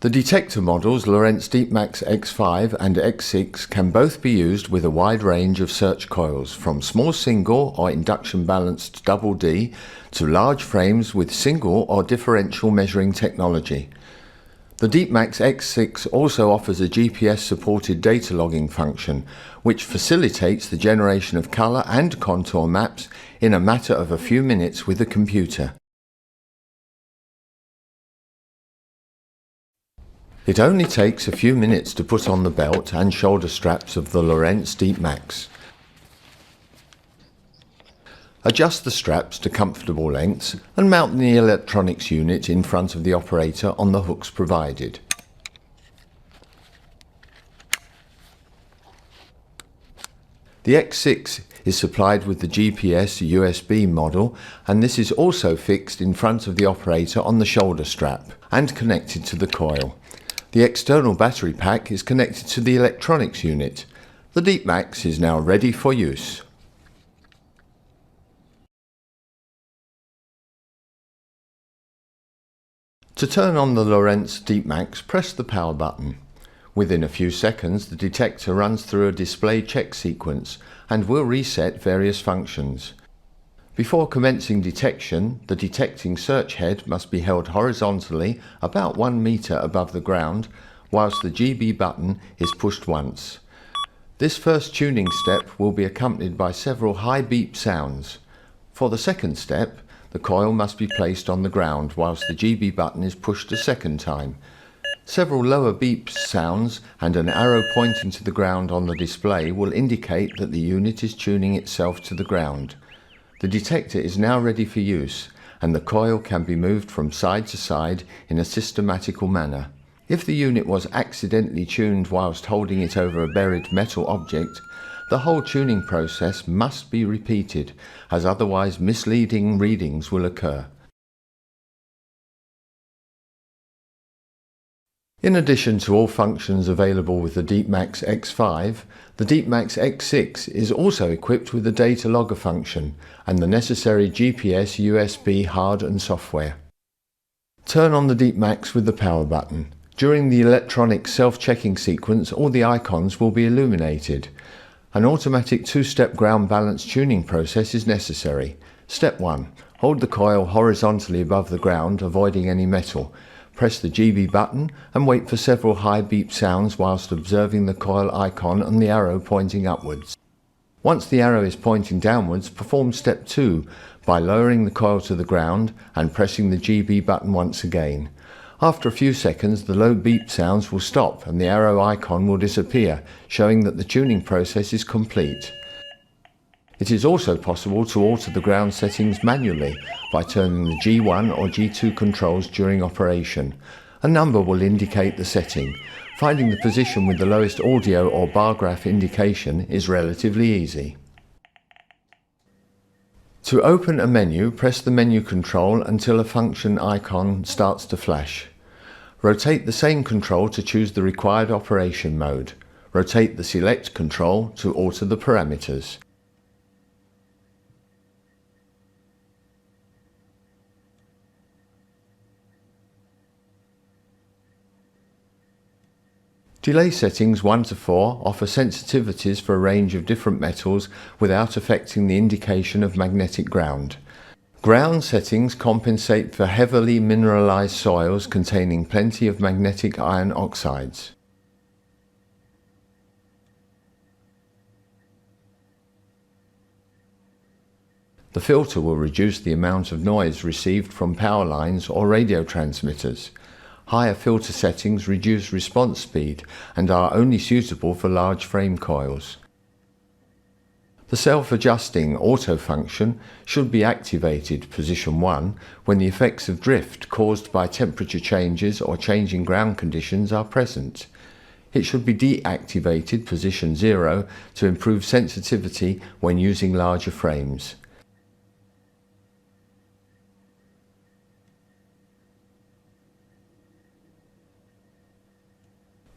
The detector models Lorenz Deepmax X5 and X6 can both be used with a wide range of search coils, from small single or induction balanced double D to large frames with single or differential measuring technology. The Deepmax X6 also offers a GPS-supported data logging function, which facilitates the generation of color and contour maps in a matter of a few minutes with a computer. It only takes a few minutes to put on the belt and shoulder straps of the Lorenz Deepmax. Adjust the straps to comfortable lengths and mount the electronics unit in front of the operator on the hooks provided. The X6 is supplied with the GPS USB model, and this is also fixed in front of the operator on the shoulder strap and connected to the coil. The external battery pack is connected to the electronics unit. The Deepmax is now ready for use. To turn on the Lorenz Deepmax, press the power button. Within a few seconds, the detector runs through a display check sequence and will reset various functions. Before commencing detection, the detecting search head must be held horizontally about 1 meter above the ground, whilst the GB button is pushed once. This first tuning step will be accompanied by several high beep sounds. For the second step, the coil must be placed on the ground whilst the GB button is pushed a second time. Several lower beep sounds and an arrow pointing to the ground on the display will indicate that the unit is tuning itself to the ground. The detector is now ready for use, and the coil can be moved from side to side in a systematical manner. If the unit was accidentally tuned whilst holding it over a buried metal object, the whole tuning process must be repeated, as otherwise misleading readings will occur. In addition to all functions available with the Deepmax X5, the Deepmax X6 is also equipped with the data logger function and the necessary GPS USB hard and software. Turn on the Deepmax with the power button. During the electronic self-checking sequence, all the icons will be illuminated. An automatic two-step ground balance tuning process is necessary. Step 1. Hold the coil horizontally above the ground, avoiding any metal. Press the GB button and wait for several high beep sounds whilst observing the coil icon and the arrow pointing upwards. Once the arrow is pointing downwards, perform step 2 by lowering the coil to the ground and pressing the GB button once again. After a few seconds, the low beep sounds will stop and the arrow icon will disappear, showing that the tuning process is complete. It is also possible to alter the ground settings manually by turning the G1 or G2 controls during operation. A number will indicate the setting. Finding the position with the lowest audio or bar graph indication is relatively easy. To open a menu, press the menu control until a function icon starts to flash. Rotate the same control to choose the required operation mode. Rotate the select control to alter the parameters. Delay settings 1 to 4 offer sensitivities for a range of different metals without affecting the indication of magnetic ground. Ground settings compensate for heavily mineralized soils containing plenty of magnetic iron oxides. The filter will reduce the amount of noise received from power lines or radio transmitters. Higher filter settings reduce response speed and are only suitable for large frame coils. The self-adjusting auto function should be activated, position 1, when the effects of drift caused by temperature changes or changing ground conditions are present. It should be deactivated, position 0, to improve sensitivity when using larger frames.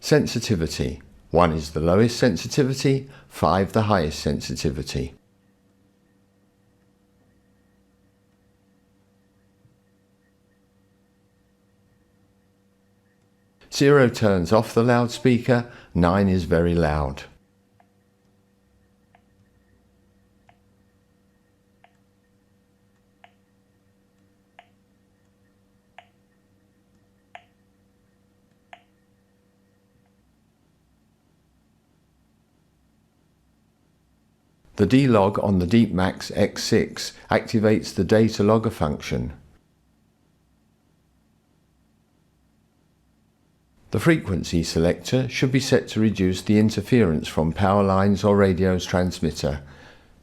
Sensitivity. 1 is the lowest sensitivity, 5 the highest sensitivity. 0 turns off the loudspeaker, 9 is very loud. The D-log on the Deepmax X6 activates the data logger function. The frequency selector should be set to reduce the interference from power lines or radio's transmitter.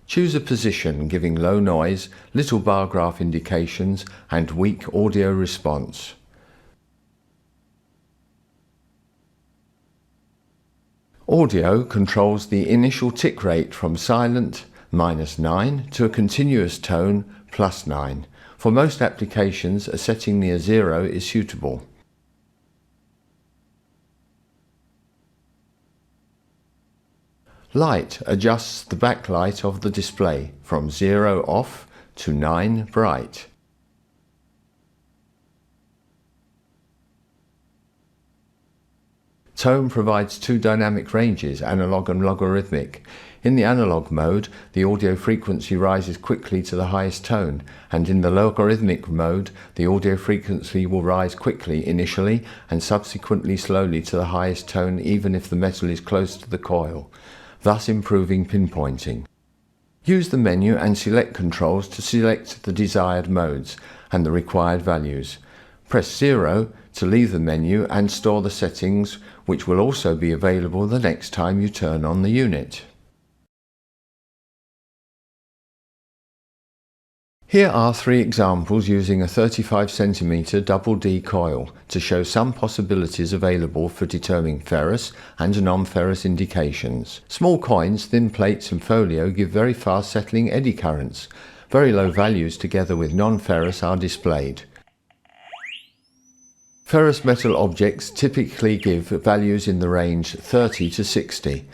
Choose a position giving low noise, little bar graph indications and weak audio response. Audio controls the initial tick rate from silent -9 to a continuous tone +9. For most applications, a setting near 0 is suitable. Light adjusts the backlight of the display from 0 off to 9 bright. Tone provides two dynamic ranges, analog and logarithmic. In the analog mode, the audio frequency rises quickly to the highest tone, and in the logarithmic mode, the audio frequency will rise quickly initially and subsequently slowly to the highest tone even if the metal is close to the coil, thus improving pinpointing. Use the menu and select controls to select the desired modes and the required values. Press 0 to leave the menu and store the settings, which will also be available the next time you turn on the unit. Here are three examples using a 35 cm double D coil to show some possibilities available for determining ferrous and non-ferrous indications. Small coins, thin plates and folio give very fast settling eddy currents. Very low values together with non-ferrous are displayed. Ferrous metal objects typically give values in the range 30 to 60.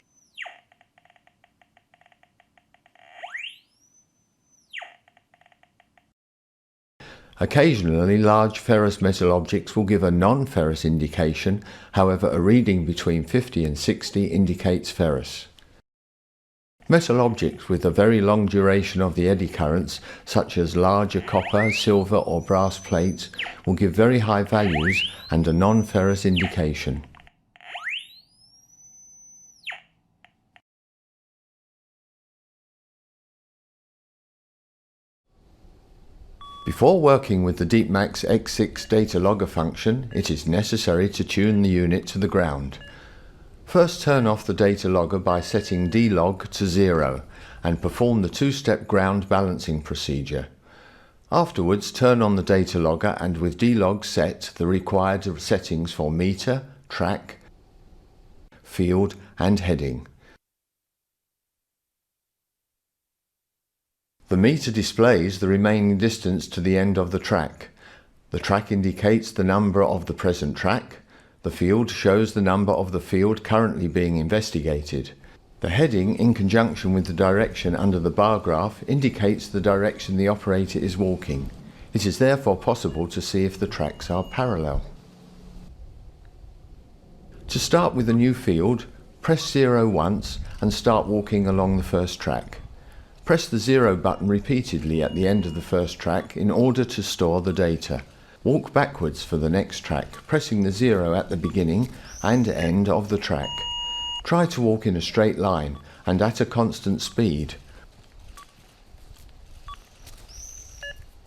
Occasionally, large ferrous metal objects will give a non-ferrous indication, however a reading between 50 and 60 indicates ferrous. Metal objects with a very long duration of the eddy currents, such as larger copper, silver or brass plates, will give very high values and a non-ferrous indication. Before working with the Deepmax X6 data logger function, it is necessary to tune the unit to the ground. First, turn off the data logger by setting D-log to 0 and perform the two-step ground balancing procedure. Afterwards, turn on the data logger and with D-log set the required settings for meter, track, field and heading. The meter displays the remaining distance to the end of the track. The track indicates the number of the present track. The field shows the number of the field currently being investigated. The heading, in conjunction with the direction under the bar graph, indicates the direction the operator is walking. It is therefore possible to see if the tracks are parallel. To start with a new field, press 0 once and start walking along the first track. Press the 0 button repeatedly at the end of the first track in order to store the data. Walk backwards for the next track, pressing the 0 at the beginning and end of the track. Try to walk in a straight line and at a constant speed.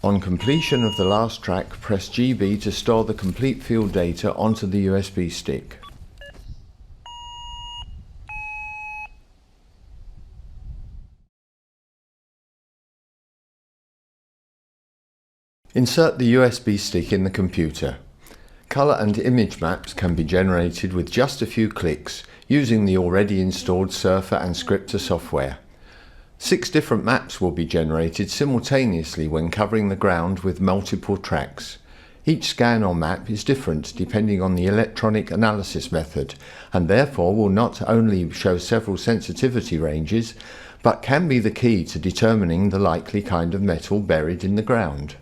On completion of the last track, press GB to store the complete field data onto the USB stick. Insert the USB stick in the computer. Color and image maps can be generated with just a few clicks using the already installed Surfer and Scripter software. 6 different maps will be generated simultaneously when covering the ground with multiple tracks. Each scan or map is different depending on the electronic analysis method and therefore will not only show several sensitivity ranges but can be the key to determining the likely kind of metal buried in the ground.